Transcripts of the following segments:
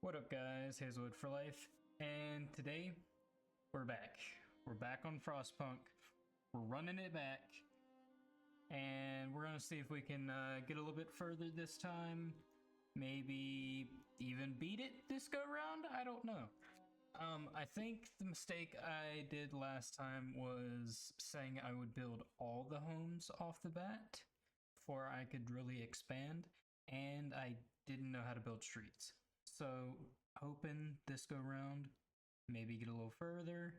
What up guys, Hazelwood for Life, and today we're back. We're back on Frostpunk. We're running it back, and we're gonna see if we can get a little bit further this time. Maybe even beat it this go round, I don't know. I think the mistake I did last time was saying I would build all the homes off the bat before I could really expand, and I didn't know how to build streets. So, hoping this go round, maybe get a little further,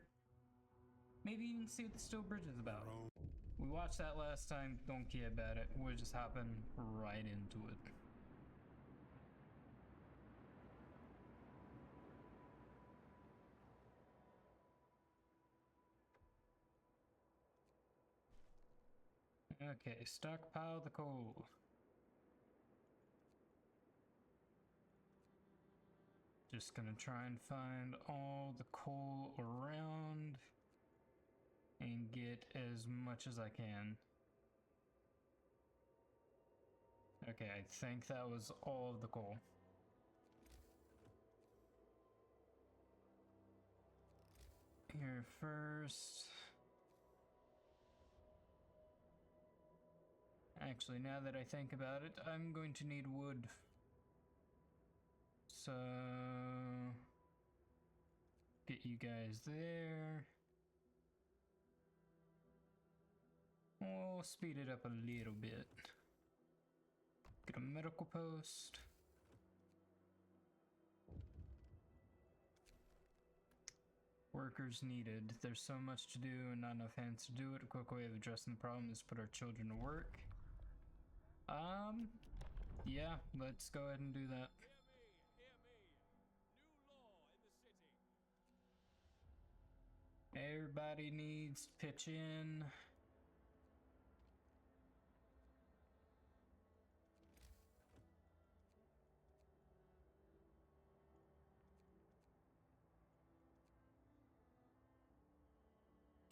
maybe even see what the steel bridge is about. We watched that last time, don't care about it, we're just hopping right into it. Okay, stockpile the coal. Just gonna try and find all the coal around and get as much as I can. Okay, I think that was all of the coal. Here first. Actually, now that I think about it, I'm going to need wood. So, get you guys there. We'll speed it up a little bit. Get a medical post. Workers needed. There's so much to do and not enough hands to do it. A quick way of addressing the problem is put our children to work. Yeah, let's go ahead and do that. Hear me. New law in the city. Everybody needs to pitch in.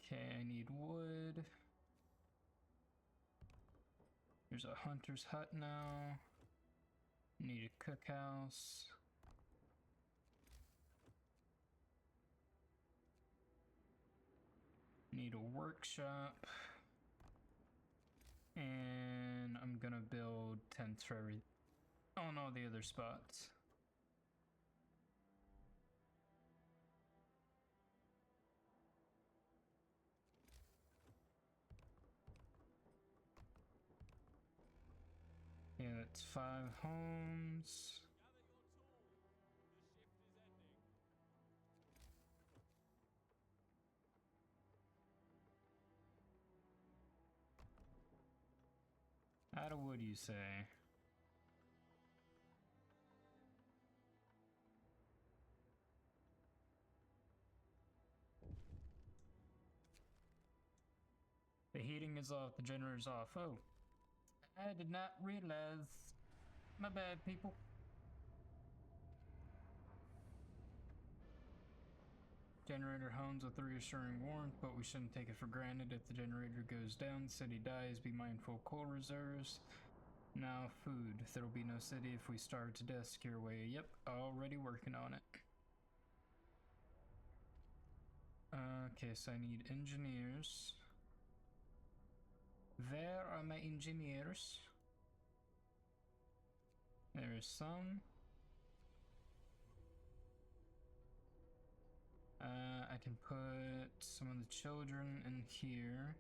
Okay, I need wood. There's a hunter's hut now. Need a cookhouse. Need a workshop. And I'm gonna build tents for on all the other spots. Yeah, that's 5 homes. Gather your tools. The shift is ending. Out of wood, you say? The heating is off, the generator's off. Oh, I did not realize. My bad, people. Generator homes with reassuring warmth, but we shouldn't take it for granted. If the generator goes down, the city dies. Be mindful of coal reserves. Now, food. There'll be no city if we starve to death. Secure way. Yep, already working on it. Okay, so I need engineers. Where are my engineers? There is some. I can put some of the children in here.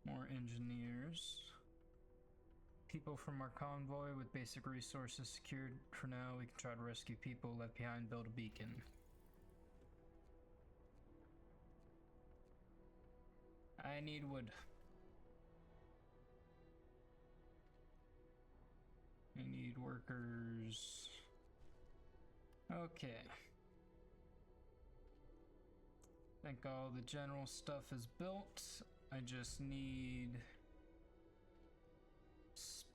More engineers. People from our convoy with basic resources secured for now. We can try to rescue people left behind, build a beacon. I need wood. I need workers. Okay. I think all the general stuff is built. I just need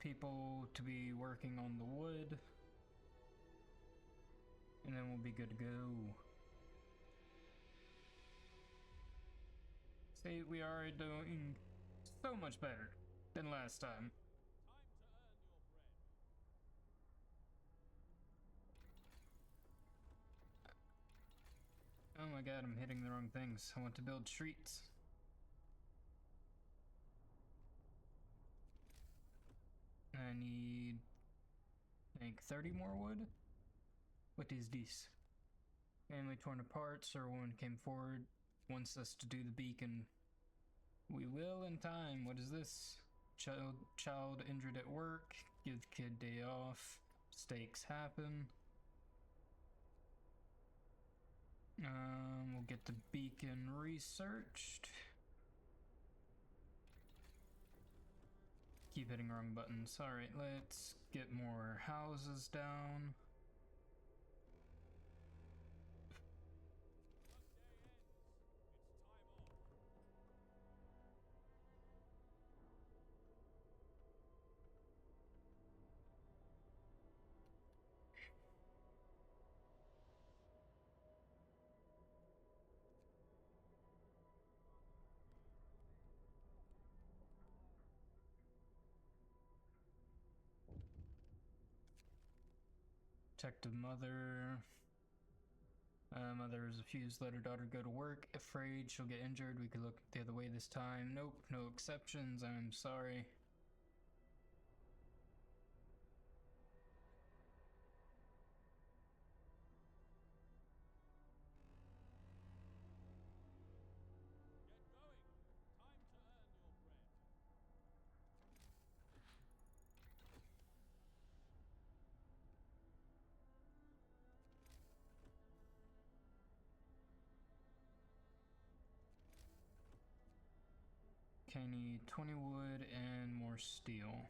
people to be working on the wood. And then we'll be good to go. See, we are doing so much better than last time. Time to earn your bread. Oh my god, I'm hitting the wrong things. I want to build streets. I need, I think, 30 more wood. What is this? Family torn apart, Sir Woman came forward, wants us to do the beacon. We will in time. What is this? Child injured at work. Give kid day off. Mistakes happen. We'll get the beacon researched. Keep hitting wrong buttons. Alright, let's get more houses down. Protective mother. Mother is refused to let her daughter go to work. Afraid she'll get injured. We could look the other way this time. Nope, no exceptions. I'm sorry. Okay, I need 20 wood and more steel.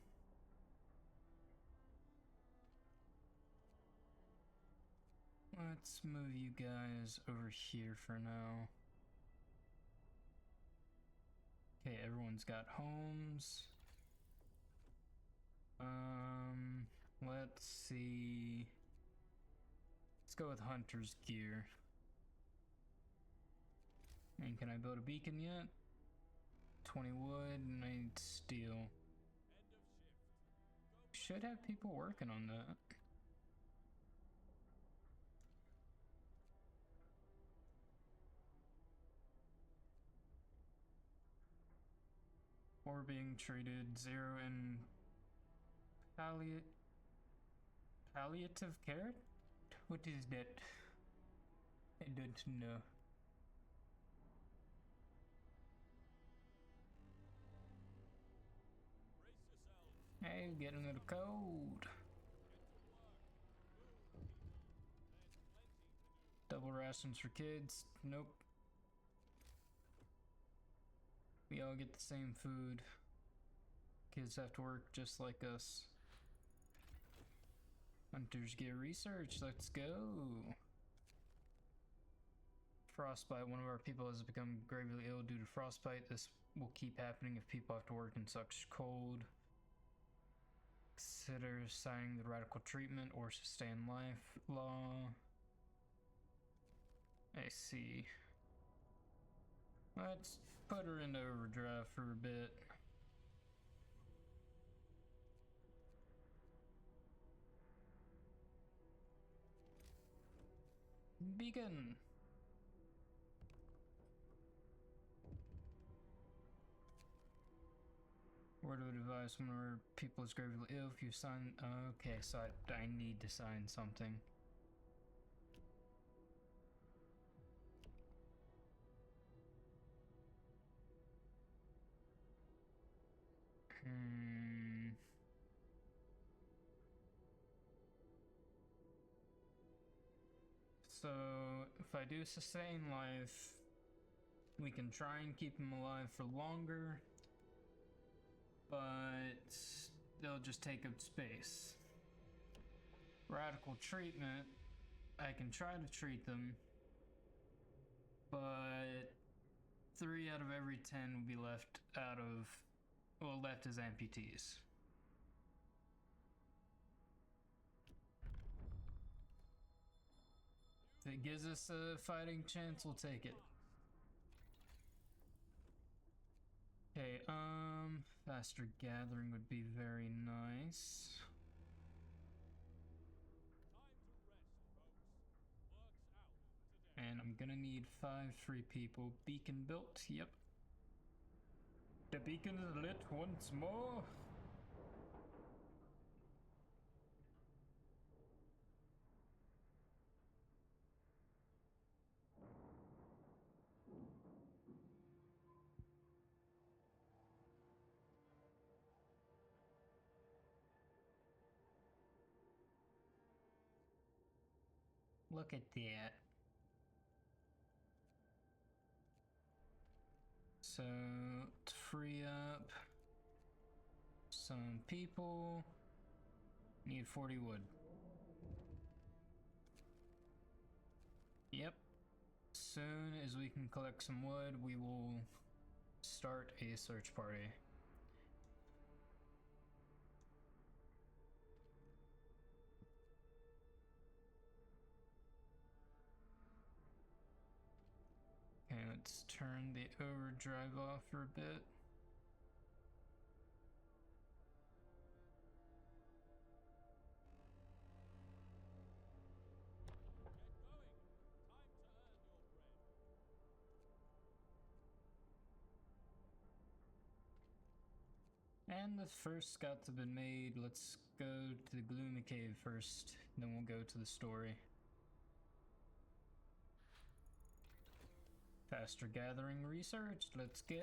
Let's move you guys over here for now. Okay, everyone's got homes. Let's see. Let's go with hunter's gear. And can I build a beacon yet? 20 wood and I need steel. Should have people working on that. Or being treated 0 in palliative care? What is that? I don't know. Hey, getting a little cold. Double rations for kids? Nope. We all get the same food. Kids have to work just like us. Hunters get research, let's go. Frostbite, one of our people has become gravely ill due to frostbite. This will keep happening if people have to work in such cold. Consider signing the radical treatment or sustain life law. I see. Let's put her into overdrive for a bit. Beacon! Word of advice when our people is gravely ill if you sign. Okay, so I need to sign something. So, if I do sustain life, we can try and keep him alive for longer, but they'll just take up space. Radical treatment, I can try to treat them, but 3 out of every 10 will be left left as amputees. If it gives us a fighting chance, we'll take it. Okay, faster gathering would be very nice. And I'm gonna need 5 free people. Beacon built, yep. The beacon is lit once more. Look at that. So, to free up some people, need 40 wood. Yep. Soon as we can collect some wood, we will start a search party. Okay, let's turn the overdrive off for a bit. And the first scouts have been made. Let's go to the Gloomy Cave first, then we'll go to the story. Faster gathering research, let's go!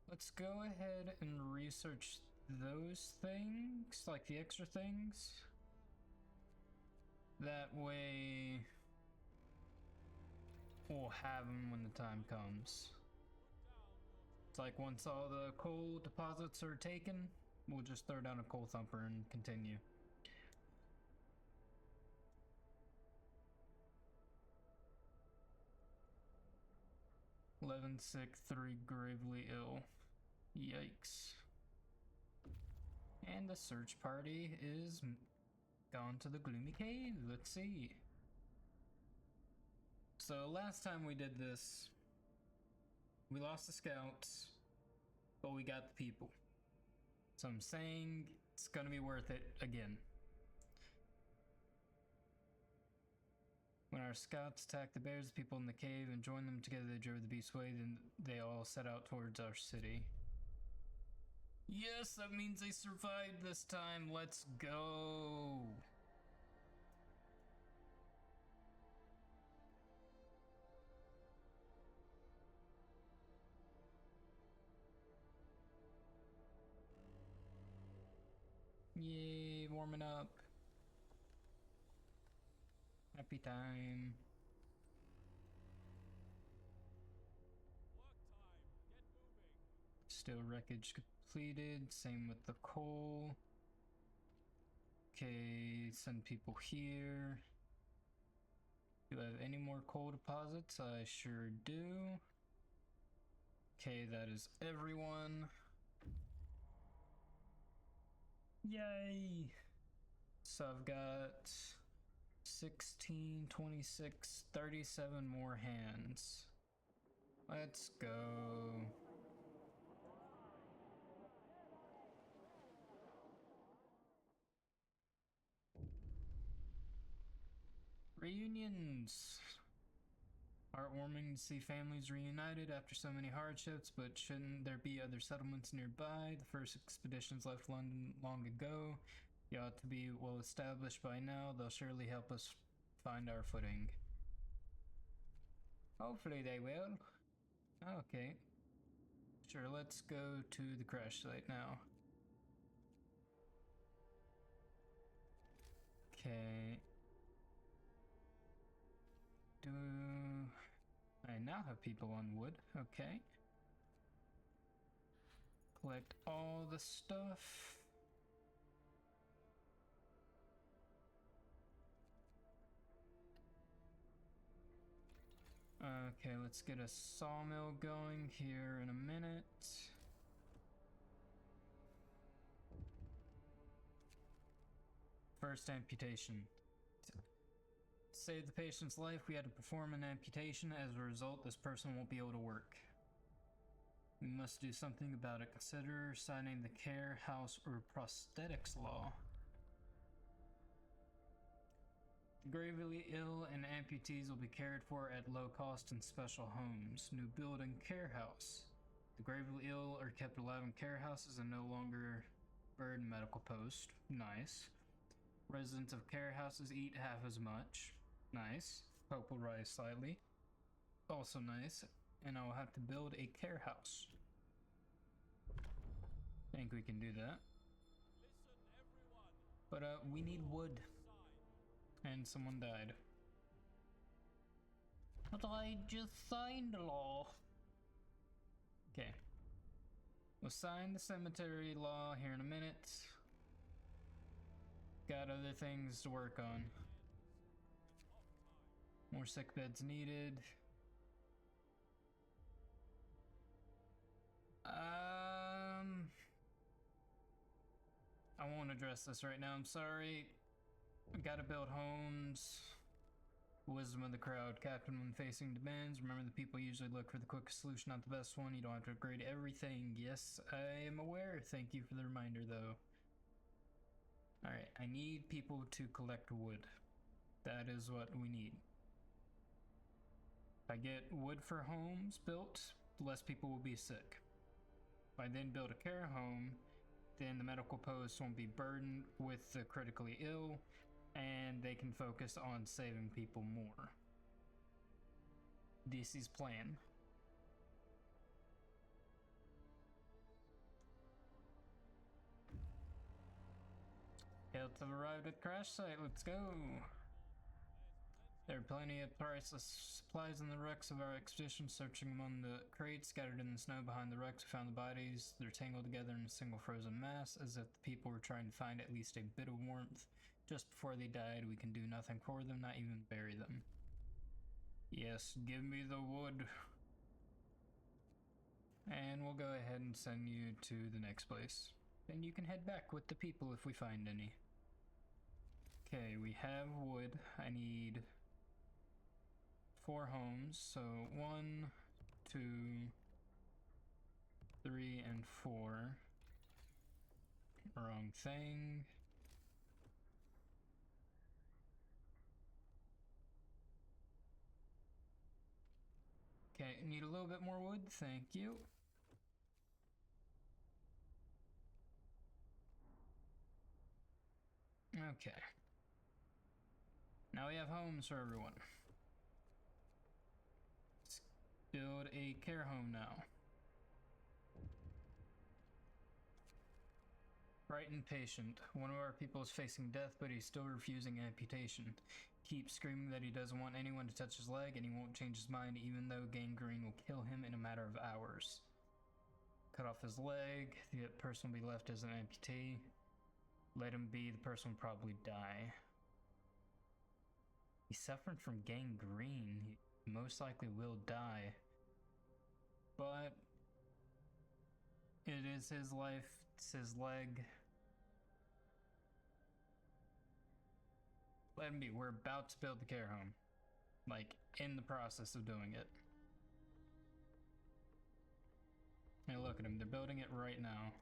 Let's go ahead and research those things, like the extra things. That way, we'll have them when the time comes. It's like once all the coal deposits are taken, we'll just throw down a coal thumper and continue. Sick, 3 gravely ill. Yikes. And the search party is gone to the Gloomy Cave. Let's see. So last time we did this, we lost the scouts, but we got the people. So I'm saying it's gonna be worth it again. When our scouts attacked the bears, the people in the cave, and joined them together, they drove the beast away, then they all set out towards our city. Yes, that means they survived this time. Let's go. Yay, warming up. Happy time. Still wreckage completed. Same with the coal. Okay, send people here. Do I have any more coal deposits? I sure do. Okay, that is everyone. Yay! So I've got 16, 26, 37 more hands. Let's go. Reunions! Heartwarming to see families reunited after so many hardships, but shouldn't there be other settlements nearby? The first expeditions left London long ago. You ought to be well established by now. They'll surely help us find our footing. Hopefully they will. Okay. Sure, let's go to the crash site now. Okay. I now have people on wood. Okay. Collect all the stuff. Okay, let's get a sawmill going here in a minute. First amputation. To save the patient's life, we had to perform an amputation. As a result, this person won't be able to work. We must do something about it. Consider signing the care, house, or prosthetics law. The gravely ill and amputees will be cared for at low cost in special homes. New building, care house. The gravely ill are kept alive in care houses and no longer burden medical post. Nice. Residents of care houses eat half as much. Nice. Hope will rise slightly. Also nice. And I will have to build a care house. Think we can do that. But we need wood. And someone died. But I just signed the law. Okay. We'll sign the cemetery law here in a minute. Got other things to work on. More sick beds needed. I won't address this right now, I'm sorry. Gotta build homes. Wisdom of the crowd. Captain, when facing demands, remember the people usually look for the quickest solution, not the best one. You don't have to upgrade everything. Yes, I am aware. Thank you for the reminder, though. Alright, I need people to collect wood. That is what we need. If I get wood for homes built, less people will be sick. If I then build a care home, then the medical posts won't be burdened with the critically ill, and they can focus on saving people more. This is plan. Scouts have arrived at the crash site, let's go! There are plenty of priceless supplies in the wrecks of our expedition. Searching among the crates scattered in the snow behind the wrecks, we found the bodies. They're tangled together in a single frozen mass, as if the people were trying to find at least a bit of warmth. Just before they died, we can do nothing for them, not even bury them. Yes, give me the wood. And we'll go ahead and send you to the next place. Then you can head back with the people if we find any. Okay, we have wood. I need 4 homes, so 1, 2, 3, and 4. Wrong thing. Okay, need a little bit more wood, thank you. Okay. Now we have homes for everyone. Let's build a care home now. Frightened patient. One of our people is facing death, but he's still refusing amputation. Keeps screaming that he doesn't want anyone to touch his leg, and he won't change his mind even though gangrene will kill him in a matter of hours. Cut off his leg. The person will be left as an amputee. Let him be. The person will probably die. He's suffering from gangrene. He most likely will die. But it is his life. It's his leg. Let him be. We're about to build the care home. Like, in the process of doing it. Hey, look at him. They're building it right now.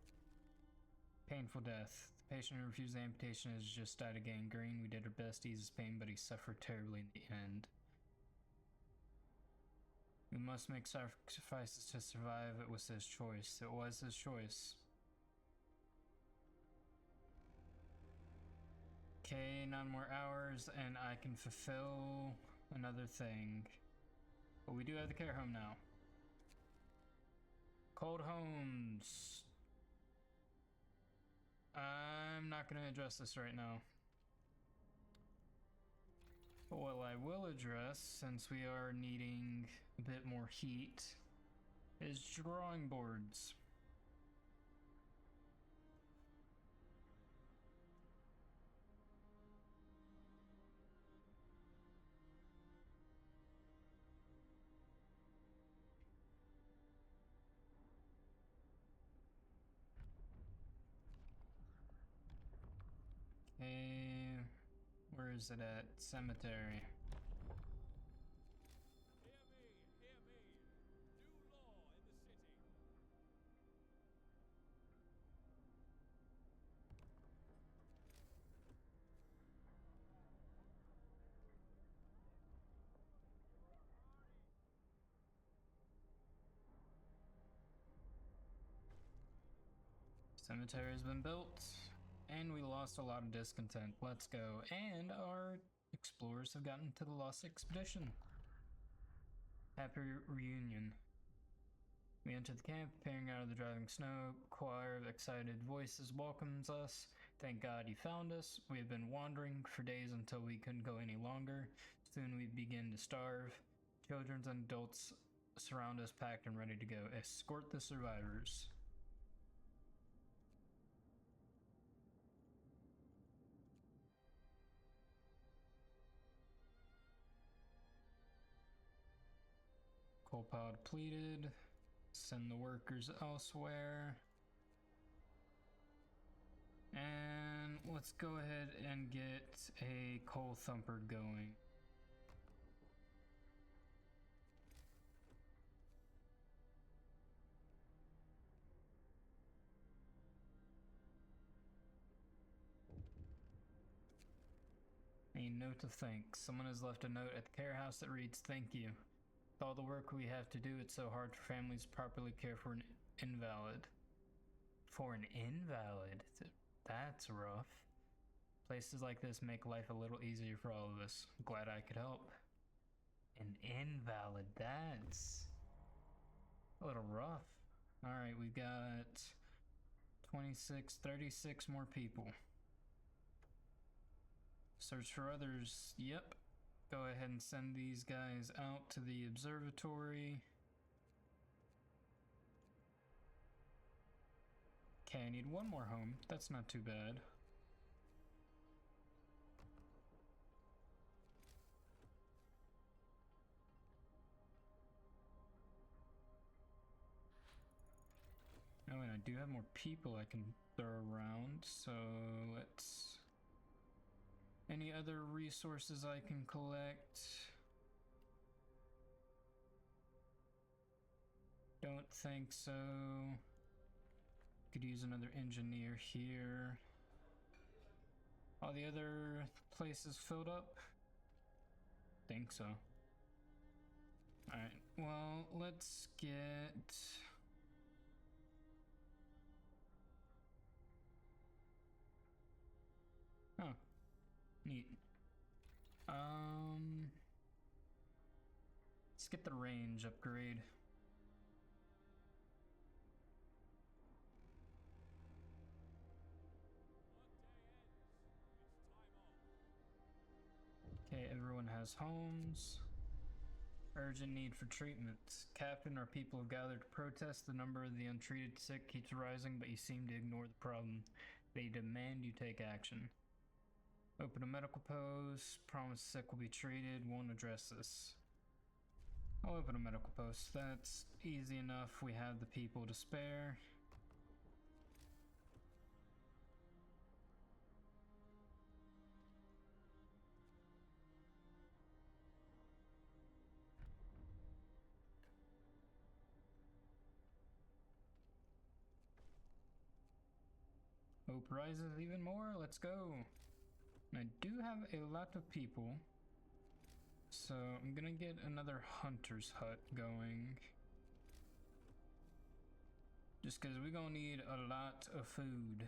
Painful death. The patient who refused amputation has just died of gangrene. We did our best to ease his pain, but he suffered terribly in the end. We must make sacrifices to survive. It was his choice. It was his choice. Okay, 9 more hours, and I can fulfill another thing. But we do have the care home now. Cold homes. I'm not going to address this right now. But what I will address, since we are needing a bit more heat, is drawing boards. Okay, where is it at? Cemetery. Hear me, hear me. New law in the city. Cemetery has been built, and we lost a lot of discontent. Let's go. And our explorers have gotten to the Lost Expedition. Happy reunion. We enter the camp, peering out of the driving snow. Choir of excited voices welcomes us. Thank God you found us. We have been wandering for days until we couldn't go any longer. Soon we begin to starve. Children and adults surround us, packed and ready to go. Escort the survivors. Coal pile depleted. Send the workers elsewhere. And let's go ahead and get a coal thumper going. A note of thanks. Someone has left a note at the care house that reads, "Thank you. With all the work we have to do, it's so hard for families to properly care for an invalid." For an invalid? That's rough. Places like this make life a little easier for all of us. Glad I could help. An invalid, that's a little rough. Alright, we've got 36 more people. Search for others. Yep. Go ahead and send these guys out to the observatory. Okay, I need one more home. That's not too bad. Oh, and I do have more people I can throw around, so let's... Any other resources I can collect? Don't think so. Could use another engineer here. All the other places filled up? Think so. Alright, well, let's get... Oh, neat. Let's get the range upgrade. Okay, everyone has homes. Urgent need for treatment. Captain, our people have gathered to protest. The number of the untreated sick keeps rising, but you seem to ignore the problem. They demand you take action. Open a medical post. Promise sick will be treated. Won't address this. I'll open a medical post. That's easy enough. We have the people to spare. Hope rises even more. Let's go. I do have a lot of people, so I'm gonna get another hunter's hut going. Just because we're gonna need a lot of food.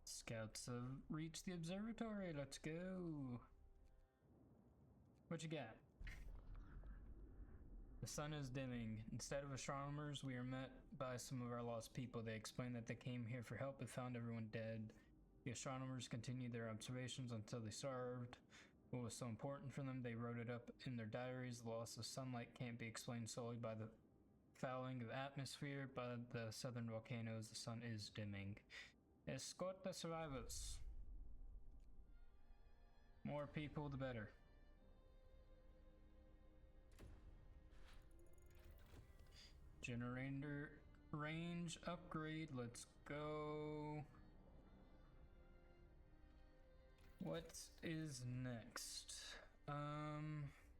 Scouts have reached the observatory. Let's go. What you got? The sun is dimming. Instead of astronomers, we are met by some of our lost people. They explain that they came here for help but found everyone dead. The astronomers continued their observations until they starved. What was so important for them, they wrote it up in their diaries. The loss of sunlight can't be explained solely by the fouling of atmosphere. By the southern volcanoes, the sun is dimming. Escort the survivors. More people, the better. Generator range upgrade. Let's go. What is next?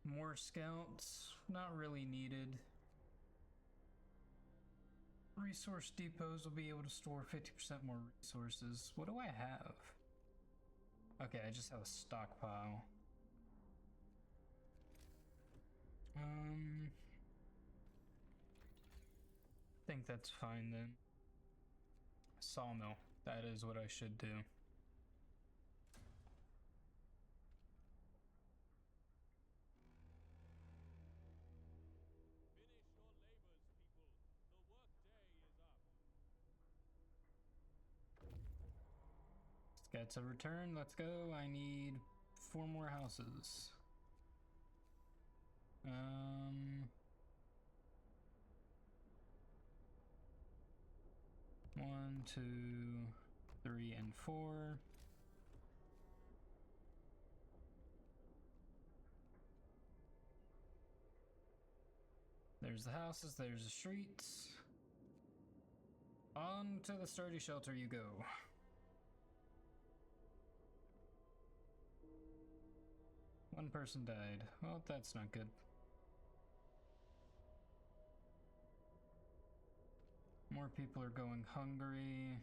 More scouts. Not really needed. Resource depots will be able to store 50% more resources. What do I have? Okay, I just have a stockpile. I think that's fine then. Sawmill. That is what I should do. Finish your labors, people. The workday is up. Scouts have returned. Let's go. I need 4 more houses. 1, 2, 3, and 4. There's the houses, there's the streets. On to the sturdy shelter you go. One person died. Well, that's not good. More people are going hungry.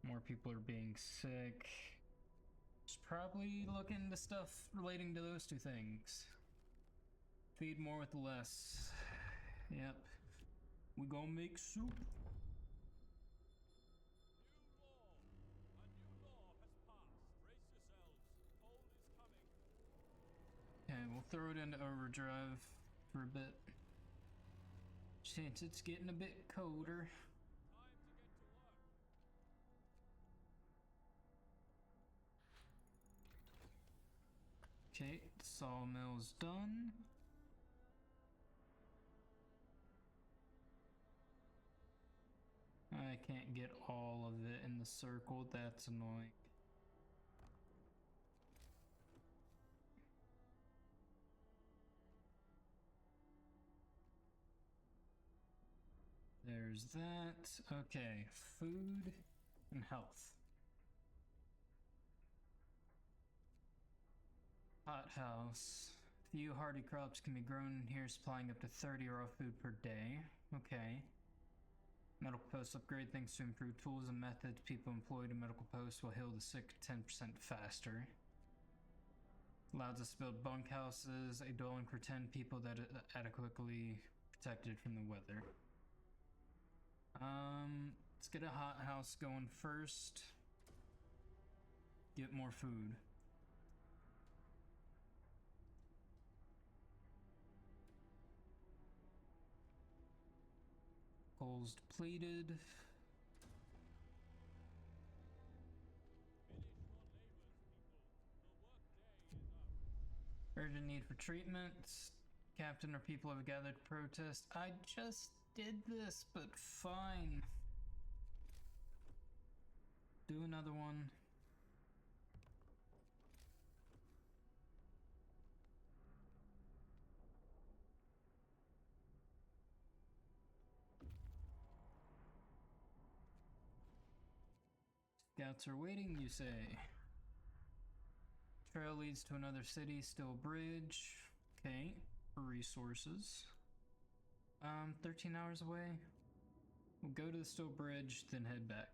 More people are being sick. Just probably look into stuff relating to those two things. Feed more with less. Yep. We gonna make soup. New law. A new law has passed. Brace yourselves. Cold is coming. Okay, we'll throw it into overdrive for a bit. Since it's getting a bit colder. Time to get to work. Okay, sawmill's done. I can't get all of it in the circle, that's annoying. There's that. Okay, food and health. Hothouse. Few hardy crops can be grown in here, supplying up to 30 raw food per day. Okay. Medical posts upgrade thanks to improved tools and methods. People employed in medical posts will heal the sick 10% faster. Allows us to build bunkhouses, a dwelling for 10 people that are adequately protected from the weather. Let's get a hothouse going first. Get more food. Coal's depleted. Finish your labors, people. The workday is up. Urgent need for treatment. Captain or people have gathered to protest. I just did this, but fine. Do another one. Scouts are waiting, you say. Trail leads to another city, still bridge. Okay, resources. 13 hours away. We'll go to the still bridge, then head back.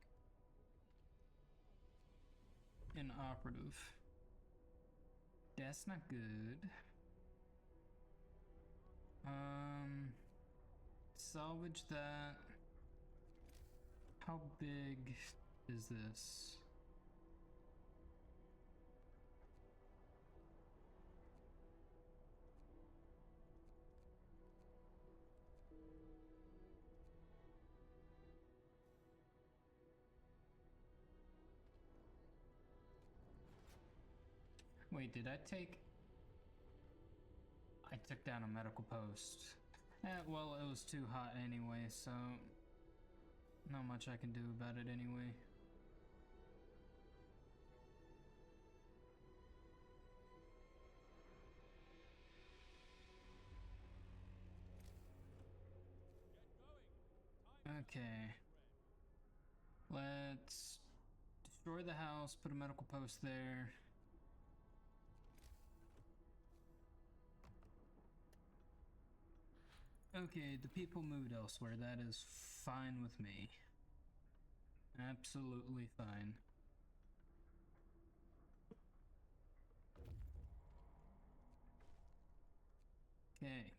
Inoperative. That's not good. Salvage that. How big is this? Wait, did I take... I took down a medical post. Well, it was too hot anyway, so... not much I can do about it anyway. Get going. Okay. Let's destroy the house, put a medical post there. Okay, the people moved elsewhere. That is fine with me. Absolutely fine. Okay.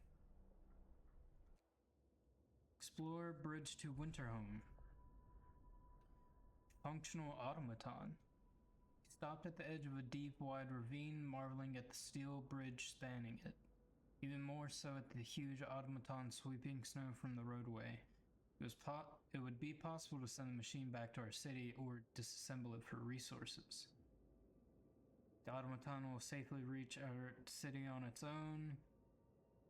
Explore bridge to Winterhome. Functional automaton. He stopped at the edge of a deep, wide ravine, marveling at the steel bridge spanning it. Even more so at the huge automaton sweeping snow from the roadway. It would be possible to send the machine back to our city or disassemble it for resources. The automaton will safely reach our city on its own.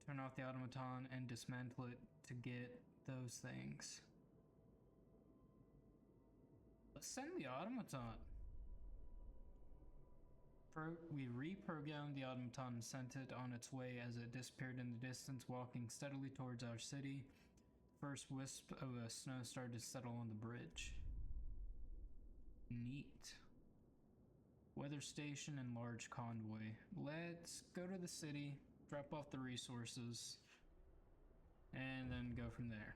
Turn off the automaton and dismantle it to get those things. Let's send the automaton. We reprogrammed the automaton and sent it on its way as it disappeared in the distance, walking steadily towards our city. First wisp of snow started to settle on the bridge. Neat. Weather station and large convoy. Let's go to the city, drop off the resources, and then go from there.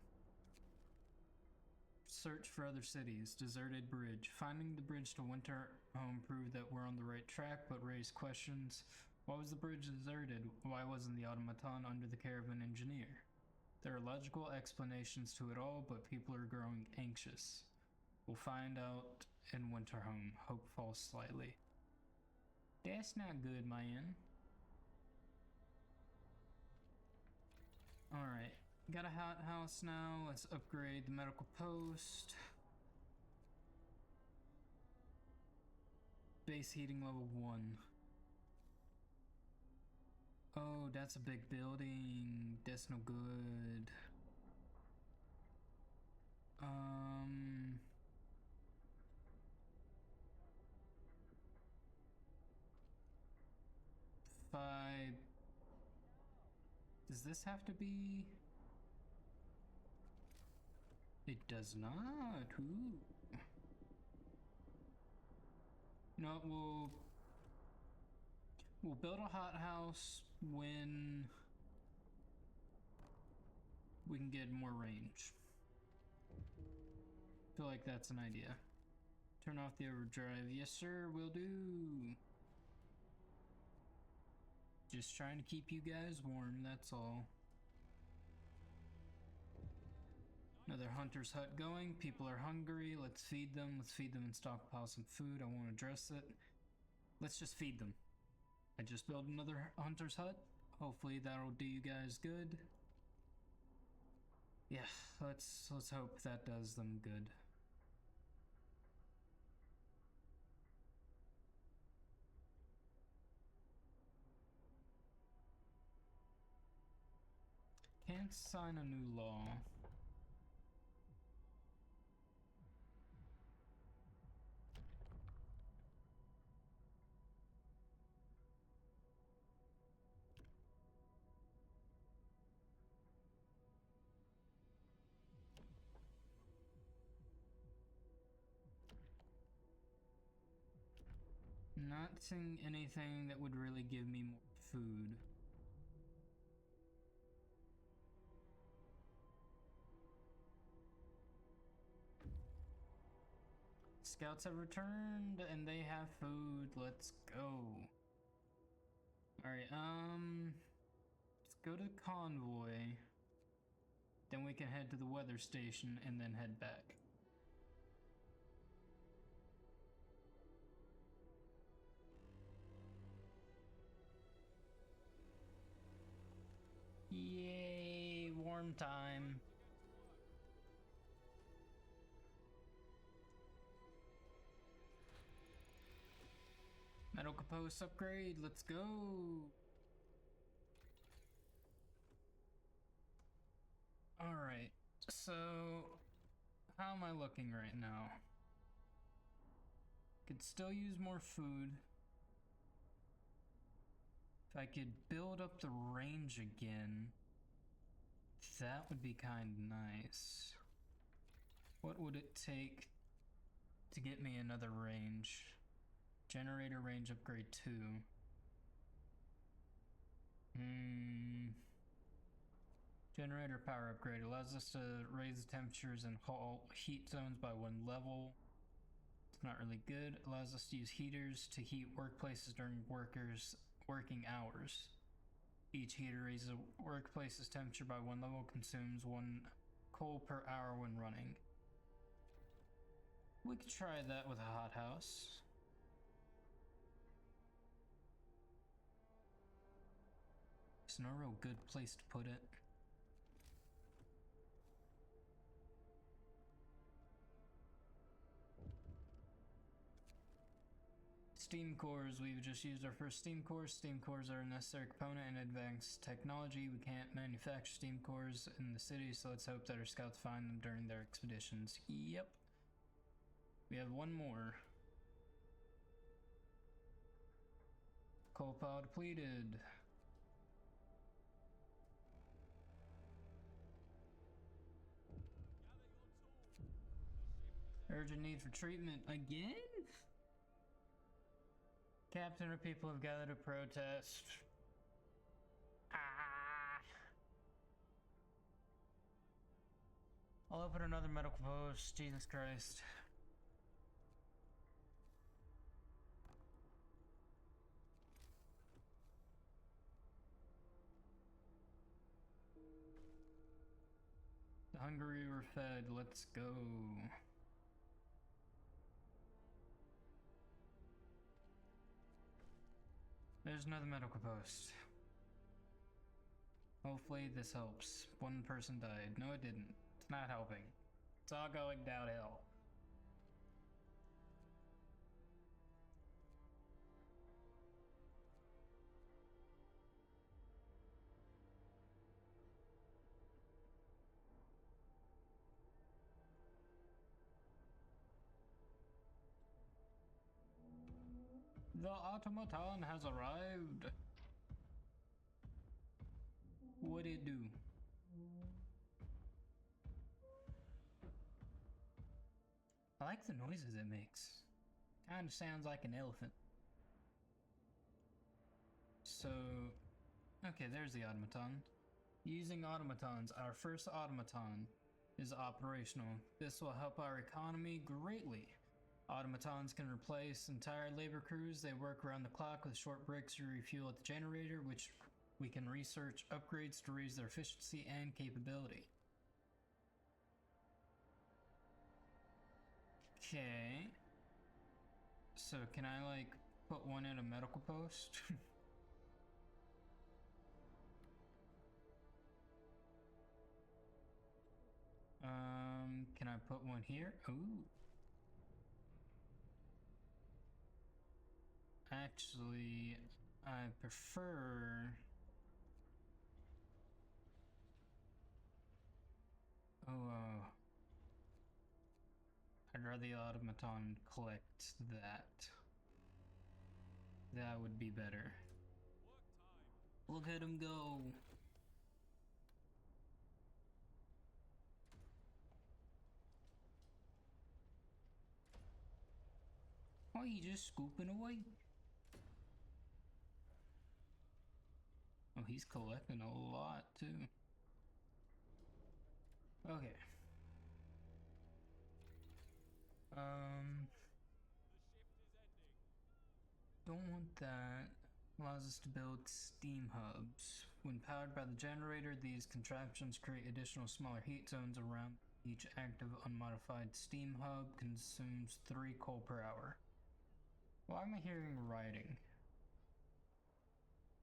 Search for other cities. Deserted bridge. Finding the bridge to Winterhome proved that we're on the right track, but raised questions. Why was the bridge deserted? Why wasn't the automaton under the care of an engineer? There are logical explanations to it all, but people are growing anxious. We'll find out in Winterhome. Hope falls slightly. That's not good, man. Alright. Got a hot house now. Let's upgrade the medical post. Base heating level 1. Oh, that's a big building. That's no good. 5. Does this have to be? It does not. Ooh. You know what, we'll build a hothouse when we can get more range. Feel like that's an idea. Turn off the overdrive. Yes, sir, will do. Just trying to keep you guys warm, that's all. Another hunter's hut going. People are hungry. Let's feed them. Let's feed them and stockpile some food. I won't address it. Let's just feed them. I just built another hunter's hut. Hopefully that'll do you guys good. Yeah, let's hope that does them good. Can't sign a new law. Not seeing anything that would really give me more food. Scouts have returned and they have food. Let's go. Alright, let's go to the convoy. Then we can head to the weather station and then head back. Yay, warm time. Medical post upgrade, let's go. Alright, so how am I looking right now? Could still use more food. If I could build up the range again, that would be kind of nice. What would it take to get me another range? Generator range upgrade 2. Generator power upgrade allows us to raise the temperatures and heat zones by 1 level. It's not really good. Allows us to use heaters to heat workplaces during workers' working hours. Each heater raises a workplace's temperature by 1 level, consumes 1 coal per hour when running. We could try that with a hothouse. There's no real good place to put it. Steam cores. We've just used our first steam cores. Steam cores are a necessary component in advanced technology. We can't manufacture steam cores in the city, so let's hope that our scouts find them during their expeditions. Yep. We have one more. Coal pile depleted. Urgent need for treatment again? Captain or people have gathered to protest. I'll open another medical post. Jesus Christ. The hungry were fed. Let's go. There's another medical post. Hopefully this helps. One person died. No, it didn't. It's not helping. It's all going downhill. The automaton has arrived. What'd it do? I like the noises it makes. Kind of sounds like an elephant. So, okay, there's the automaton. Using automatons, our first automaton is operational. This will help our economy greatly. Automatons can replace entire labor crews. They work around the clock with short breaks to refuel at the generator, which we can research upgrades to raise their efficiency and capability. Okay. So can I like put one at a medical post? Can I put one here? Ooh. Actually, I prefer... I'd rather the automaton collect that. That would be better. Look at him go! Oh, he just scooping away. Oh, he's collecting a lot too. Okay. Don't want that. Allows us to build steam hubs. When powered by the generator, these contraptions create additional smaller heat zones around each active unmodified steam hub. Consumes 3 coal per hour. Why am I hearing rioting?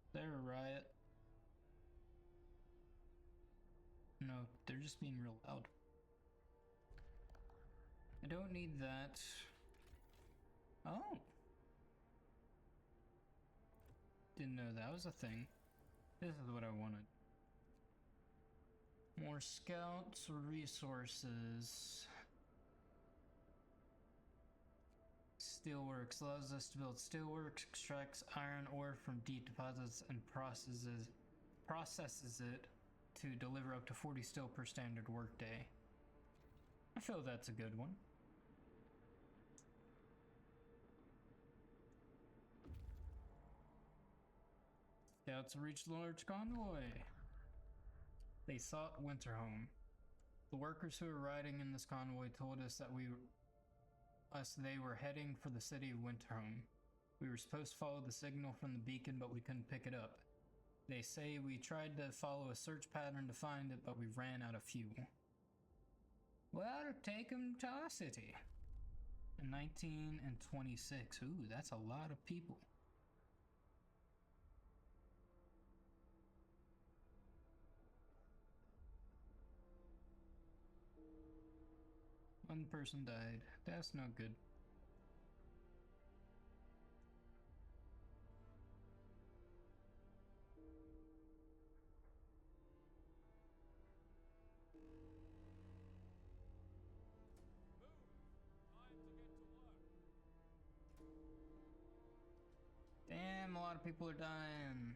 Is there a riot? No, they're just being real loud. I don't need that. Oh! Didn't know that was a thing. This is what I wanted. More scouts, resources. Steelworks allows us to build steelworks, extracts iron ore from deep deposits, and processes it to deliver up to 40 steel per standard workday. I feel that's a good one. Scouts reached large convoy. They sought Winterhome. The workers who were riding in this convoy told us that they were heading for the city of Winterhome. We were supposed to follow the signal from the beacon, but we couldn't pick it up. They say we tried to follow a search pattern to find it, but we ran out of fuel. Well, take them to our city. 19 and 26. Ooh, that's a lot of people. One person died. That's no good. Damn, a lot of people are dying.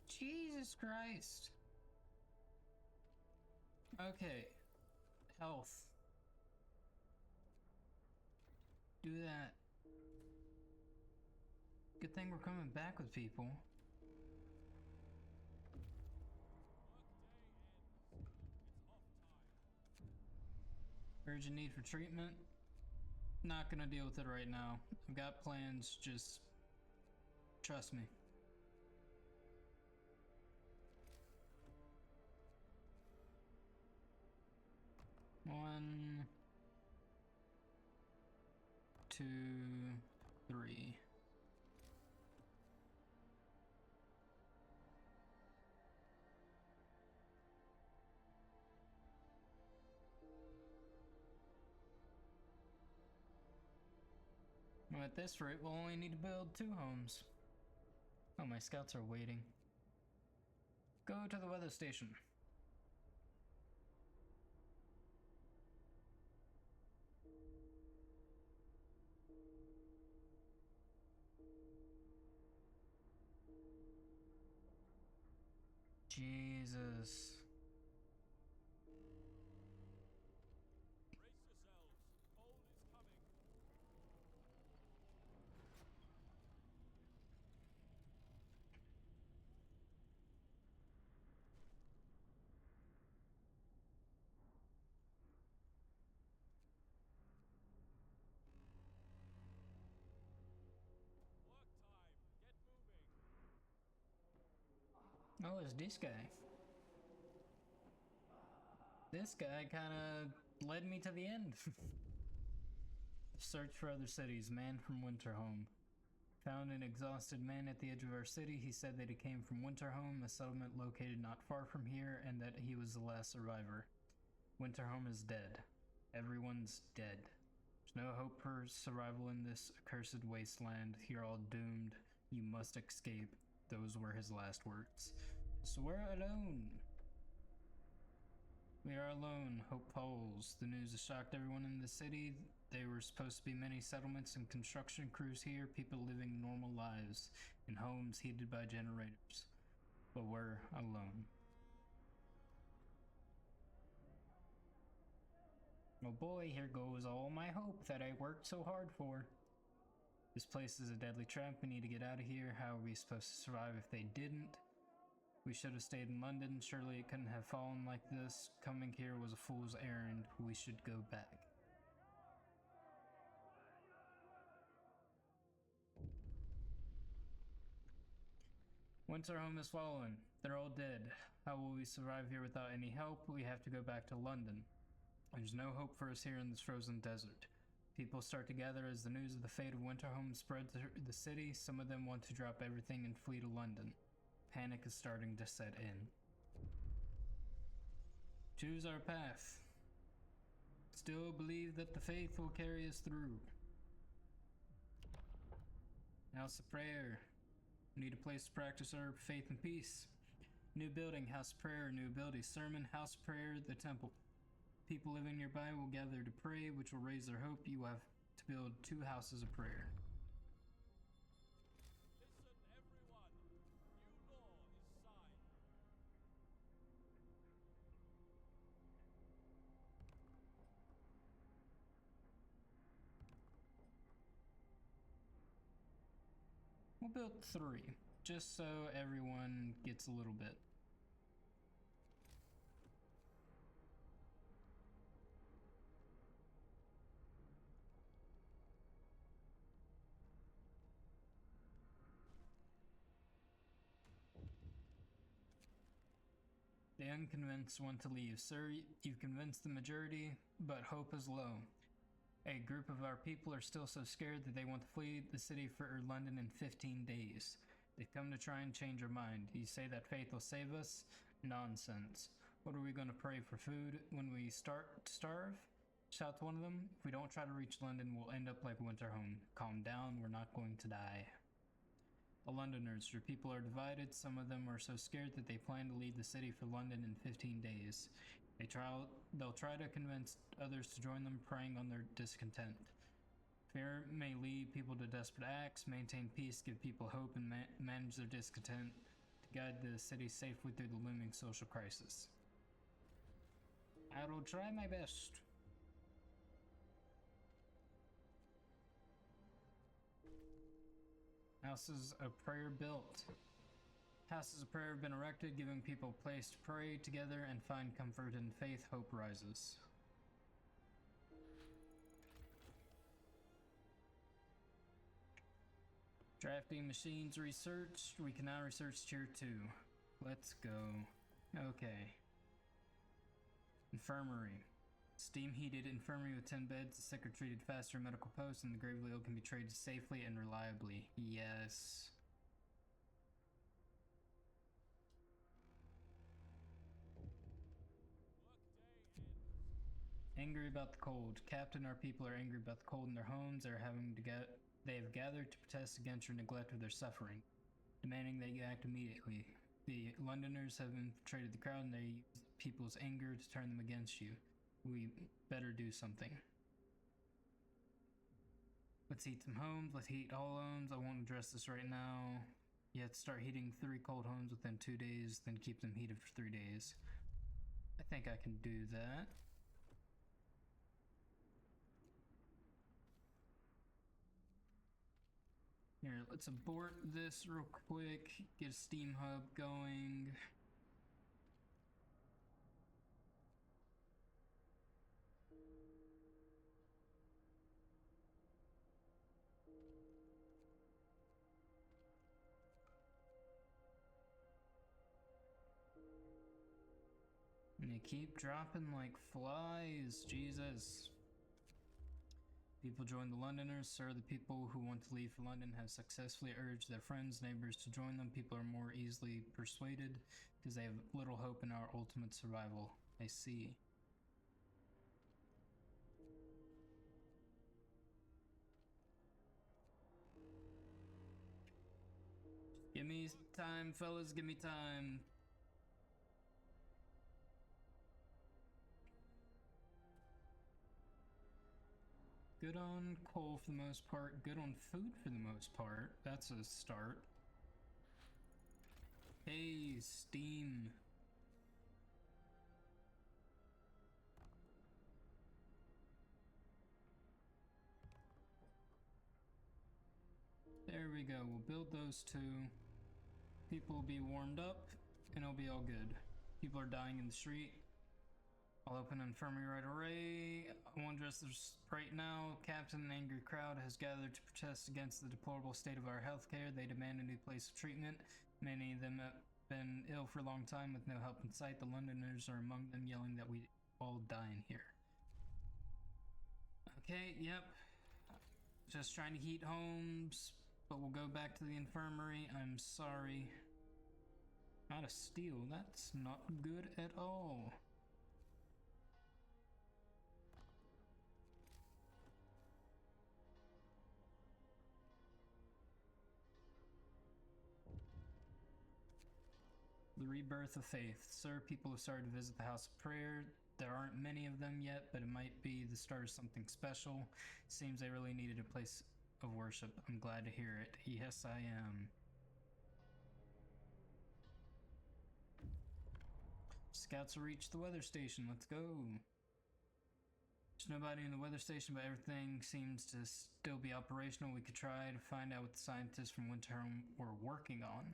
Jesus Christ. Okay. Health. Do that. Good thing we're coming back with people. Urgent need for treatment. Not gonna deal with it right now. I've got plans, just trust me. One, two, three. Well, at this rate, we'll only need to build 2 homes. Oh, my scouts are waiting. Go to the weather station. Jesus. Brace yourselves. Cold is coming. Work time. Get moving. Oh, it's this guy. This guy kind of led me to the end. Search for other cities. Man from Winterhome. Found an exhausted man at the edge of our city. He said that he came from Winterhome, a settlement located not far from here, and that he was the last survivor. Winterhome is dead. Everyone's dead. There's no hope for survival in this accursed wasteland. You're all doomed. You must escape. Those were his last words. So we're alone. We are alone. Hope falls. The news has shocked everyone in the city. There were supposed to be many settlements and construction crews here, people living normal lives in homes heated by generators. But we're alone. Oh boy, here goes all my hope that I worked so hard for. This place is a deadly trap. We need to get out of here. How are we supposed to survive if they didn't? We should have stayed in London. Surely it couldn't have fallen like this. Coming here was a fool's errand. We should go back. Winterhome has fallen. They're all dead. How will we survive here without any help? We have to go back to London. There's no hope for us here in this frozen desert. People start to gather as the news of the fate of Winterhome spreads to the city. Some of them want to drop everything and flee to London. Panic is starting to set in. Choose our path. Still believe that the faith will carry us through. House of Prayer. Need a place to practice our faith and peace. New building, House of Prayer, new ability, sermon, House of Prayer, the temple. People living nearby will gather to pray, which will raise their hope. You have to build 2 houses of prayer. Listen, everyone. New law is signed. We'll build 3, just so everyone gets a little bit. The unconvinced want to leave. Sir, you've convinced the majority, but hope is low. A group of our people are still so scared that they want to flee the city for London in 15 days. They've come to try and change our mind. You say that faith will save us? Nonsense. What are we going to pray for food when we start to starve? Shouts one of them. If we don't try to reach London, we'll end up like Winterhome. Calm down, we're not going to die. The Londoners, your people are divided. Some of them are so scared that they plan to leave the city for London in 15 days. They'll try to convince others to join them, preying on their discontent. Fear may lead people to desperate acts, maintain peace, give people hope, and manage their discontent to guide the city safely through the looming social crisis. I will try my best. Houses of prayer built. Houses of prayer have been erected, giving people a place to pray together and find comfort in faith. Hope rises. Drafting machines researched. We can now research tier 2. Let's go. Okay. Infirmary. Steam heated infirmary with 10 beds, the sick are treated faster, medical posts, and the gravely ill can be treated safely and reliably. Yes. Angry about the cold. Captain, our people are angry about the cold in their homes. They have gathered to protest against your neglect of their suffering, demanding that you act immediately. The Londoners have infiltrated the crowd and they use people's anger to turn them against you. We better do something. Let's heat some homes. Let's heat all homes. I won't address this right now. You have to start heating 3 cold homes within 2 days, then keep them heated for 3 days. I think I can do that. Here, let's abort this real quick. Get a steam hub going. And they keep dropping like flies. Jesus. People join the Londoners. Sir, the people who want to leave for London have successfully urged their friends, neighbors to join them. People are more easily persuaded because they have little hope in our ultimate survival. I see. Give me time, fellas, give me time. Good on coal for the most part, good on food for the most part. That's a start. Hey, steam. There we go, we'll build those 2. People will be warmed up, and it'll be all good. People are dying in the street. I'll open an infirmary right away. I won't address this right now. Captain, an angry crowd has gathered to protest against the deplorable state of our healthcare. They demand a new place of treatment. Many of them have been ill for a long time with no help in sight. The Londoners are among them, yelling that we all die in here. Okay, yep. Just trying to heat homes, but we'll go back to the infirmary. I'm sorry. Out of steel, that's not good at all. The rebirth of faith. Sir, people have started to visit the house of prayer. There aren't many of them yet, but it might be the start of something special. Seems they really needed a place of worship. I'm glad to hear it. Yes, I am. Scouts will reach the weather station. Let's go. There's nobody in the weather station, but everything seems to still be operational. We could try to find out what the scientists from Winterhome were working on.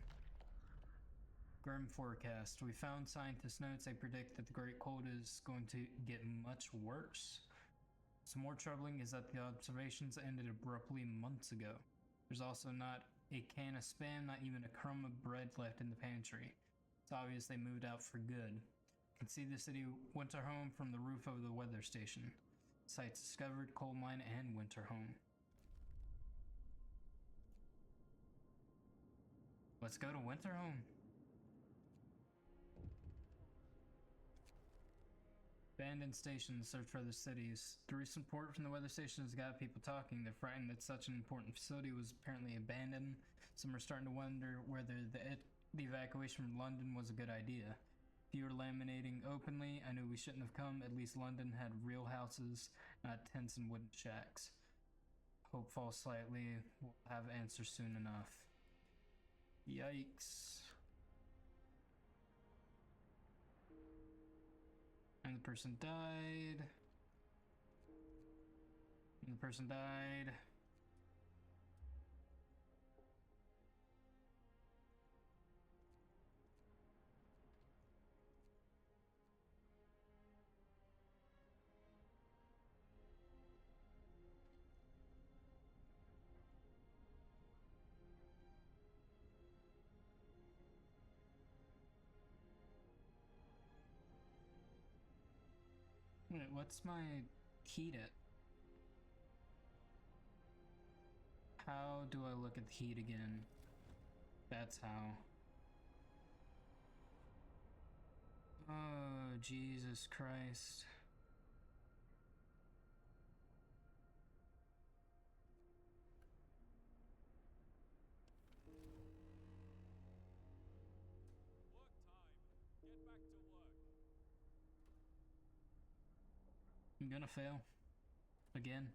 Grim forecast. We found scientist notes. They predict that the Great Cold is going to get much worse. What's more troubling is that the observations ended abruptly months ago. There's also not a can of Spam, not even a crumb of bread left in the pantry. It's obvious they moved out for good. You can see the city Winterhome from the roof of the weather station. Sites discovered, coal mine, and Winterhome. Let's go to Winterhome. Abandoned stations search for other cities. The recent report from the weather station has got people talking. They're frightened that such an important facility was apparently abandoned. Some are starting to wonder whether the evacuation from London was a good idea. If you were laminating openly, I knew we shouldn't have come. At least London had real houses, not tents and wooden shacks. Hope falls slightly. We'll have answers soon enough. Yikes. And the person died. And the person died. Wait, what's my heat at? How do I look at the heat again? That's how. Oh, Jesus Christ. Work time. Get back to work. I'm gonna fail. Again.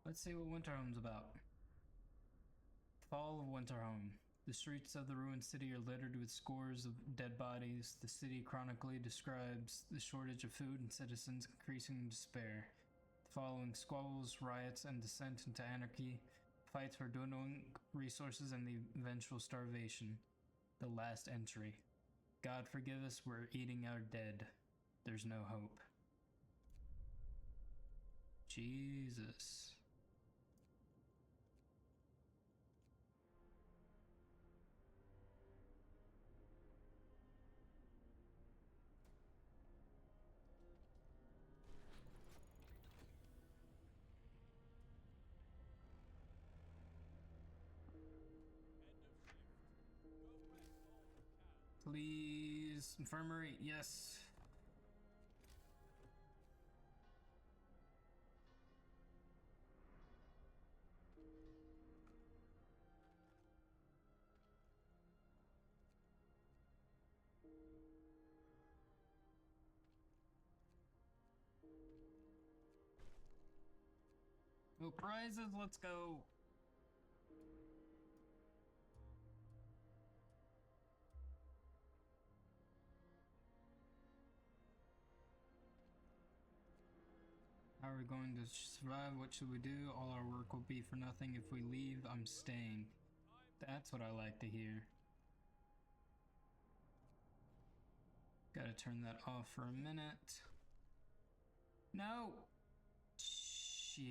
Let's see what Winterhome's about. Fall of Winterhome. The streets of the ruined city are littered with scores of dead bodies. The city chronically describes the shortage of food and citizens' increasing despair. The following squabbles, riots, and descent into anarchy, fights for dwindling resources, and the eventual starvation. The last entry. God forgive us, we're eating our dead. There's no hope. Jesus. Please, infirmary, yes. No prizes, let's go. How are we going to survive? What should we do? All our work will be for nothing. If we leave, I'm staying. That's what I like to hear. Gotta turn that off for a minute. No! Shit.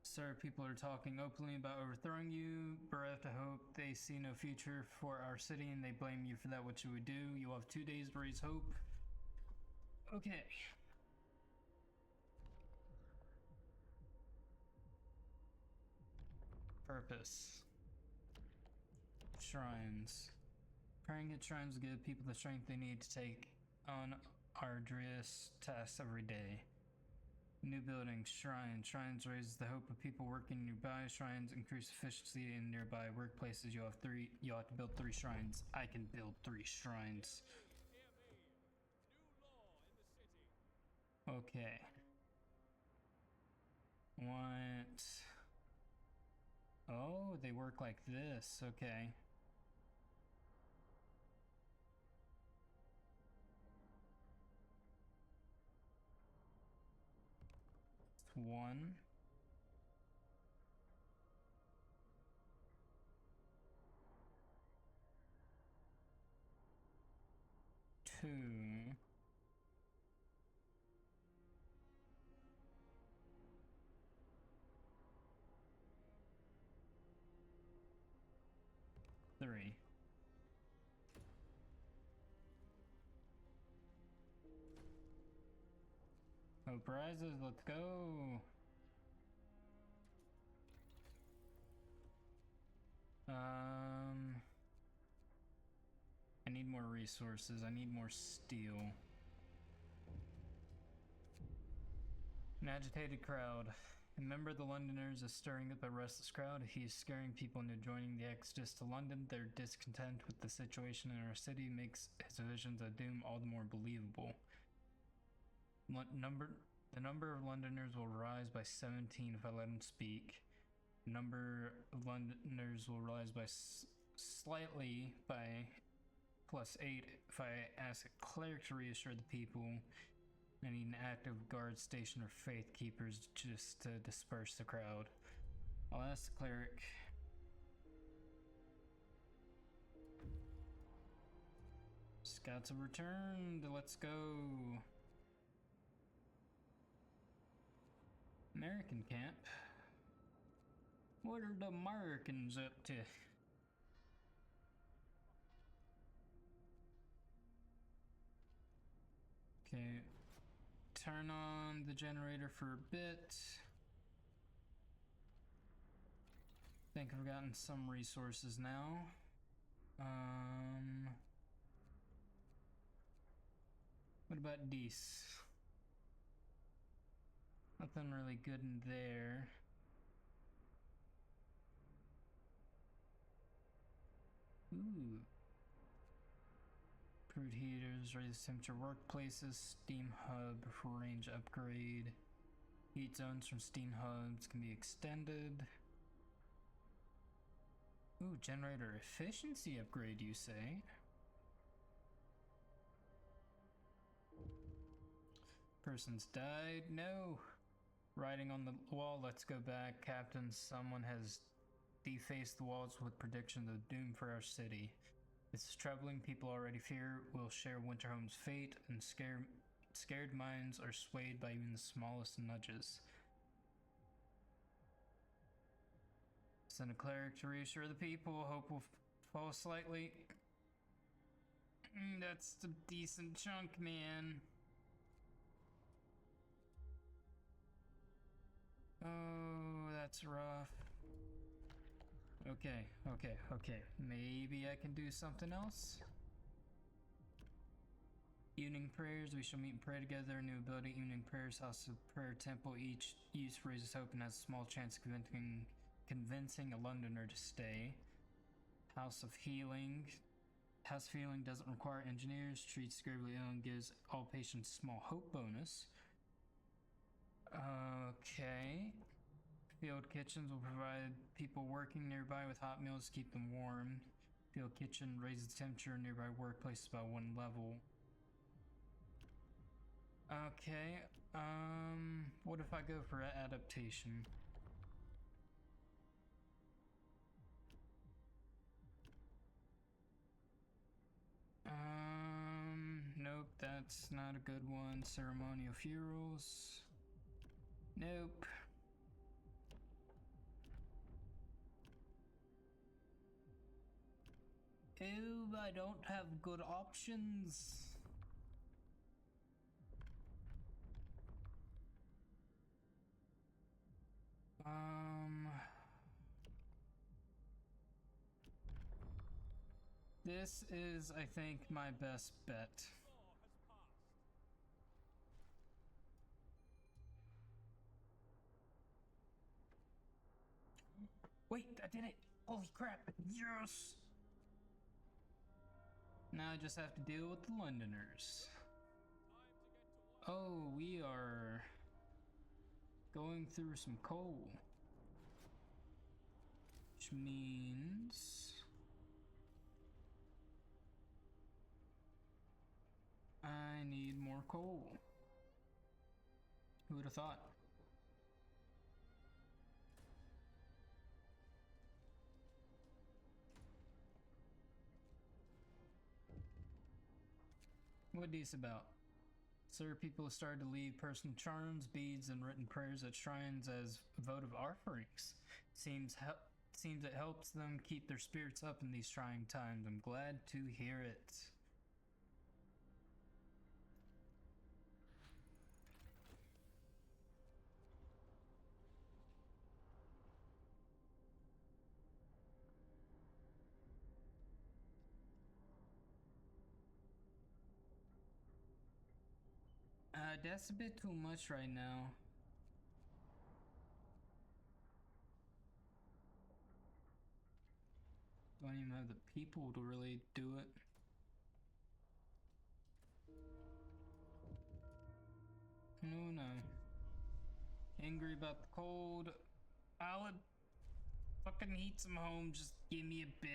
Sir, people are talking openly about overthrowing you. Bereft of hope, they see no future for our city and they blame you for that. What should we do? You have 2 days to raise hope. Okay. Purpose. Shrines. Praying at shrines will give people the strength they need to take on arduous tasks every day. New buildings, shrines. Shrines raise the hope of people working nearby. Shrines increase efficiency in nearby workplaces. You'll have to build 3 shrines. I can build 3 shrines. Hear me. New law in the city. Okay. What? Oh, they work like this. Okay. 1. Two. Three. Hope rises, let's go. I need more resources. I need more steel. An agitated crowd. A member of the Londoners is stirring up a restless crowd. He is scaring people into joining the exodus to London. Their discontent with the situation in our city makes his visions of doom all the more believable. The number of Londoners will rise by 17 if I let him speak. The number of Londoners will rise by slightly by +8 if I ask a cleric to reassure the people. I need an active guard station or faith keepers just to disperse the crowd. I'll ask the cleric. Scouts have returned. Let's go. American camp. What are the Americans up to? Okay. Turn on the generator for a bit. Think I've gotten some resources now. What about these? Nothing really good in there. Ooh. Crude heaters, raise temperature workplaces, steam hub range upgrade. Heat zones from steam hubs can be extended. Ooh, generator efficiency upgrade, you say? Person's died? No. Writing on the wall, let's go back. Captain, someone has defaced the walls with predictions of doom for our city. This is troubling. People already fear we'll share Winterhome's fate, and scared minds are swayed by even the smallest nudges. Send a cleric to reassure the people. Hope will fall slightly. That's a decent chunk, man. Oh, that's rough. Okay. Maybe I can do something else? Evening prayers. We shall meet and pray together. New ability. Evening prayers. House of Prayer Temple. Each use raises hope and has a small chance of convincing a Londoner to stay. House of Healing. House of Healing doesn't require engineers. Treats gravely ill and gives all patients a small hope bonus. Okay. Field kitchens will provide people working nearby with hot meals to keep them warm. Field kitchen raises the temperature in nearby workplaces by 1 level. Okay, what if I go for adaptation? Nope, that's not a good one. Ceremonial funerals. Nope. Oh, I don't have good options. This is, I think, my best bet. Wait, I did it! Holy crap! Yes! Now I just have to deal with the Londoners. Oh, we are going through some coal. Which means I need more coal. Who would have thought? What is about? Sir, people have started to leave personal charms, beads, and written prayers at shrines as votive offerings. Seems it helps them keep their spirits up in these trying times. I'm glad to hear it. That's a bit too much right now. Don't even have the people to really do it. No, no. Angry about the cold. I'll fucking heat some home. Just give me a bit.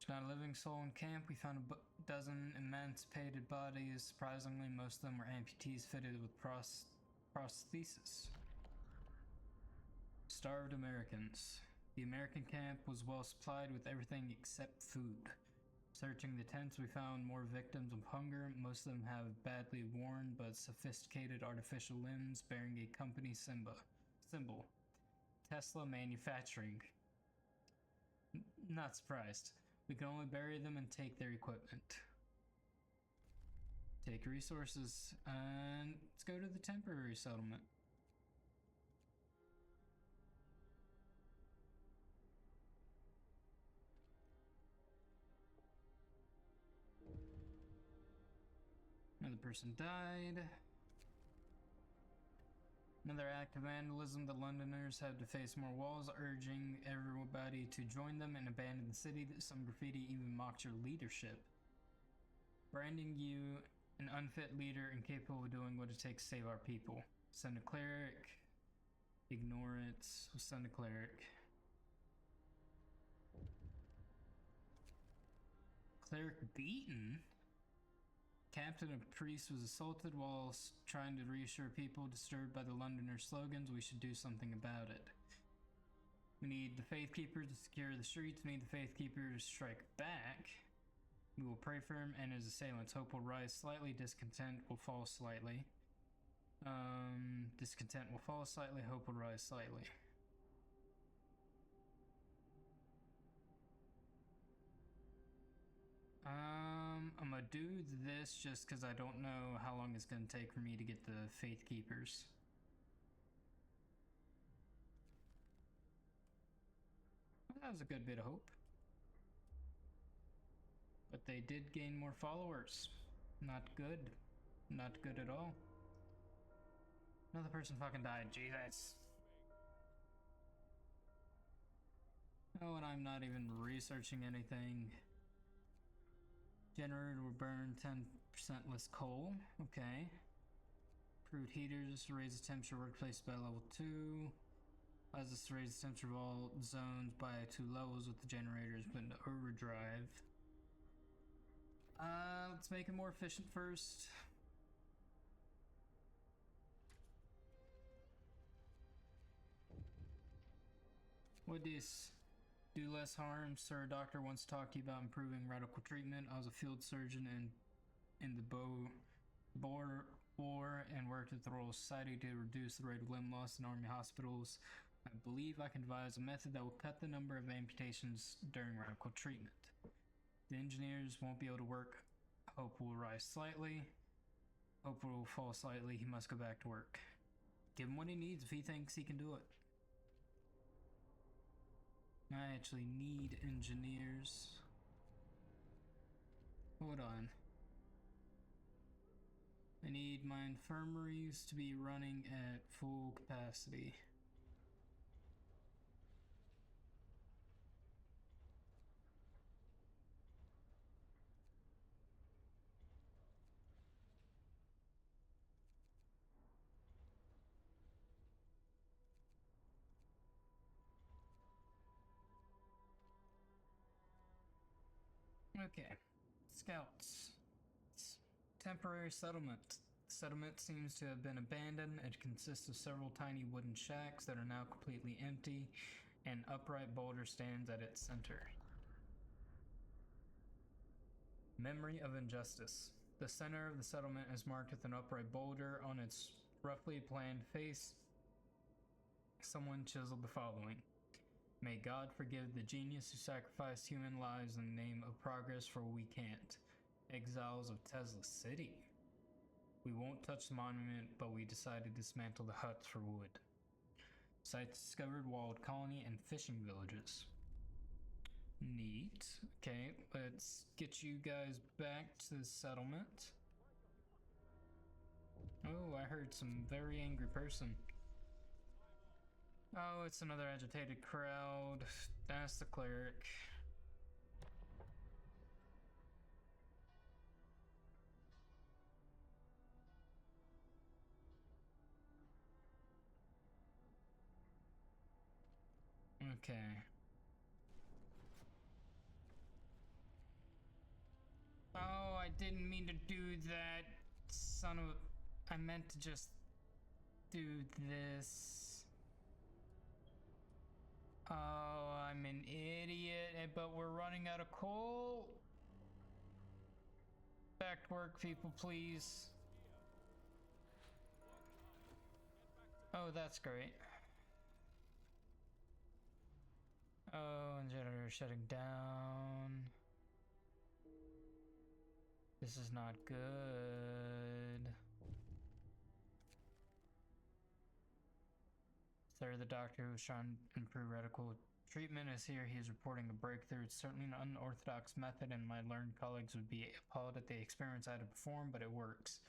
There's not a living soul in camp. We found a dozen emancipated bodies. Surprisingly, most of them were amputees fitted with prosthesis. Starved Americans. The American camp was well supplied with everything except food. Searching the tents, we found more victims of hunger. Most of them have badly worn but sophisticated artificial limbs bearing a company symbol. Tesla Manufacturing. Not surprised. We can only bury them and take their equipment. Take resources, and let's go to the temporary settlement. Another person died. Another act of vandalism. The Londoners had to face more walls, urging everybody to join them and abandon the city. Some graffiti even mocked your leadership, branding you an unfit leader incapable of doing what it takes to save our people. Send a cleric. Ignore it. We'll send a cleric. Cleric beaten? Captain of Priest was assaulted while trying to reassure people disturbed by the Londoner slogans. We should do something about it. We need the Faith Keeper to secure the streets. We need the Faith Keeper to strike back. We will pray for him and his assailants. Hope will rise slightly. Discontent will fall slightly. Discontent will fall slightly. Hope will rise slightly. I'm gonna do this just because I don't know how long it's gonna take for me to get the Faith Keepers. That was a good bit of hope. But they did gain more followers. Not good. Not good at all. Another person fucking died. Jesus. Oh, and I'm not even researching anything. Generator will burn 10% less coal. Okay. Improved heaters raise the temperature workplace by level 2. Allows us to raise the temperature of all zones by 2 levels with the generators put into overdrive. Let's make it more efficient first. What is? Do less harm. Sir, a doctor wants to talk to you about improving radical treatment. I was a field surgeon in the Boer War and worked at the Royal Society to reduce the rate of limb loss in army hospitals. I believe I can devise a method that will cut the number of amputations during radical treatment. The engineers won't be able to work. Hope will rise slightly. Hope will fall slightly. He must go back to work. Give him what he needs if he thinks he can do it. I actually need engineers. Hold on. I need my infirmaries to be running at full capacity. Okay. Scouts. Temporary settlement. settlement seems to have been abandoned. It consists of several tiny wooden shacks that are now completely empty. An upright boulder stands at its center. Memory of injustice. The center of the settlement is marked with an upright boulder. On its roughly planned face, someone chiseled the following: May God forgive the genius who sacrificed human lives in the name of progress, for we can't. Exiles of Tesla City. We won't touch the monument, but we decided to dismantle the huts for wood. Sites discovered: walled colony and fishing villages. Neat. Okay, let's get you guys back to the settlement. Oh, I heard some very angry person. Oh, it's another agitated crowd. That's the cleric. Okay. Oh, I didn't mean to do that. Son of a... I meant to just do this. Oh, I'm an idiot, but we're running out of coal. Back to work, people, please. Oh, that's great. Oh, and generator shutting down. This is not good. Sir, the doctor who's trying to improve radical treatment is here. He is reporting a breakthrough. It's certainly an unorthodox method, and my learned colleagues would be appalled at the experiments I had to perform, but it works.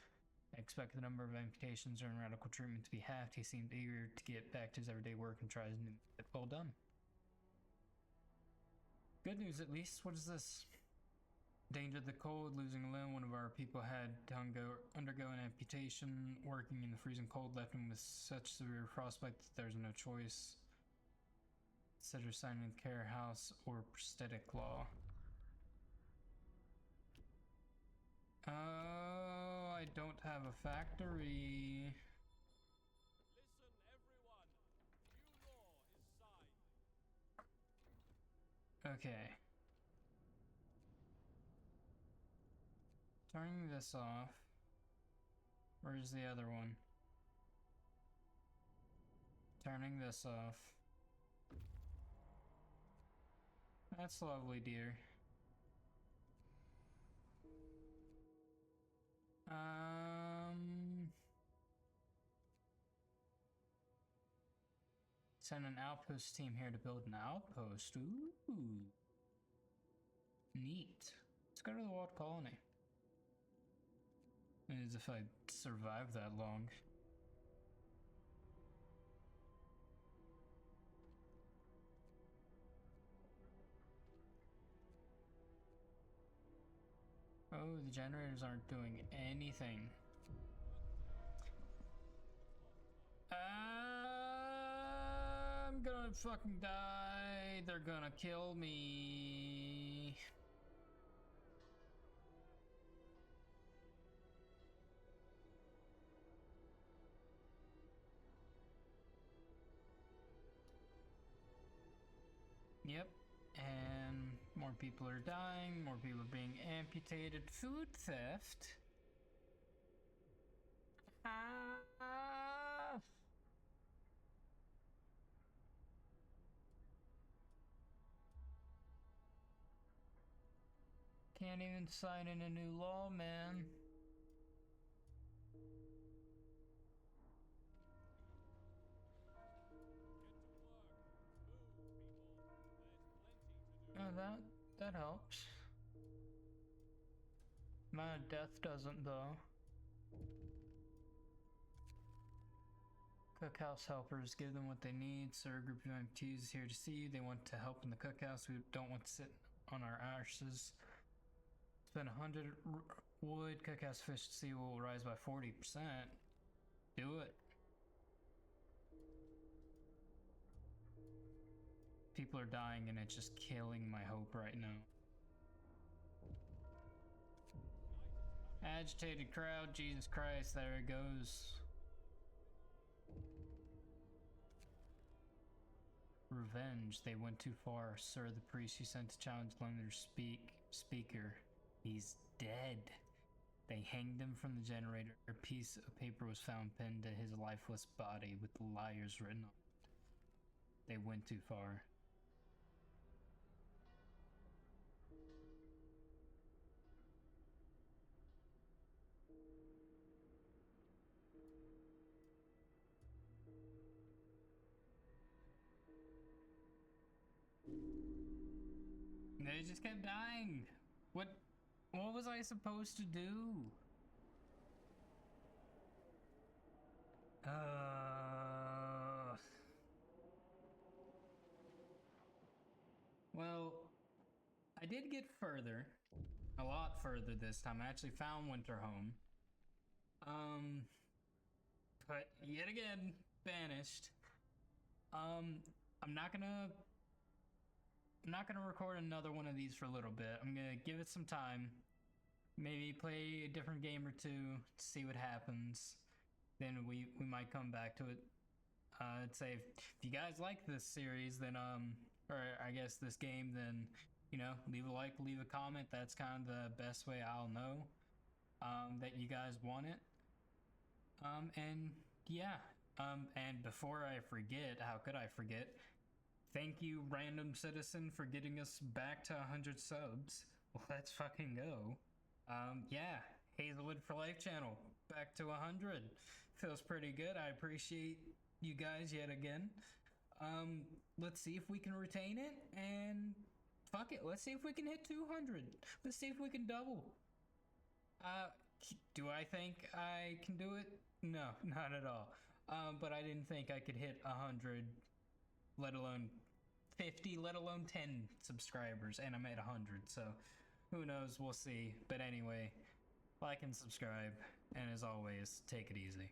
I expect the number of amputations during radical treatment to be halved. He seemed eager to get back to his everyday work and tries to get well done. Good news, at least. What is this? Danger of the cold, losing a limb. One of our people had to undergo an amputation. Working in the freezing cold left him with such severe frostbite that there's no choice. Consider signing the care house or prosthetic law. Oh, I don't have a factory. Listen, everyone. New law is signed. Okay. Turning this off. Where's the other one? Turning this off. That's lovely, dear. Send an outpost team here to build an outpost. Ooh. Neat. Let's go to the walled colony. As if I survived that long. Oh, the generators aren't doing anything. I'm gonna fucking die. They're gonna kill me. Yep, and more people are dying, more people are being amputated. Food theft? Can't even sign in a new law, man. Oh, that helps. My death doesn't, though. Cookhouse helpers, give them what they need. Sir, a group of amputees is here to see you. They want to help in the cookhouse. We don't want to sit on our asses. Spend 100 wood. Cookhouse efficiency will rise by 40%. Do it. People are dying and it's just killing my hope right now. Agitated crowd, Jesus Christ, there it goes. Revenge, they went too far. Sir, the priest you sent to challenge Leonard's speaker. He's dead. They hanged him from the generator. A piece of paper was found pinned to his lifeless body with liars written on it. They went too far. They just kept dying. What was I supposed to do? Well, I did get further. A lot further this time. I actually found Winterhome. But yet again, banished. I'm not gonna record another one of these for a little bit. I'm gonna give it some time. Maybe play a different game or two to see what happens. Then we might come back to it. I'd say if you guys like this series, then or I guess this game, then leave a like, leave a comment. That's kind of the best way I'll know that you guys want it. And yeah. And before I forget, how could I forget? Thank you, random citizen, for getting us back to 100 subs. Let's fucking go. Yeah, Hazelwood for Life channel, back to 100. Feels pretty good. I appreciate you guys yet again. Let's see if we can retain it, and fuck it, let's see if we can hit 200. Let's see if we can double. Do I think I can do it? No, not at all. But I didn't think I could hit 100, let alone 50, let alone 10 subscribers, and I'm at 100, so who knows, we'll see. But anyway, like and subscribe, and as always, take it easy.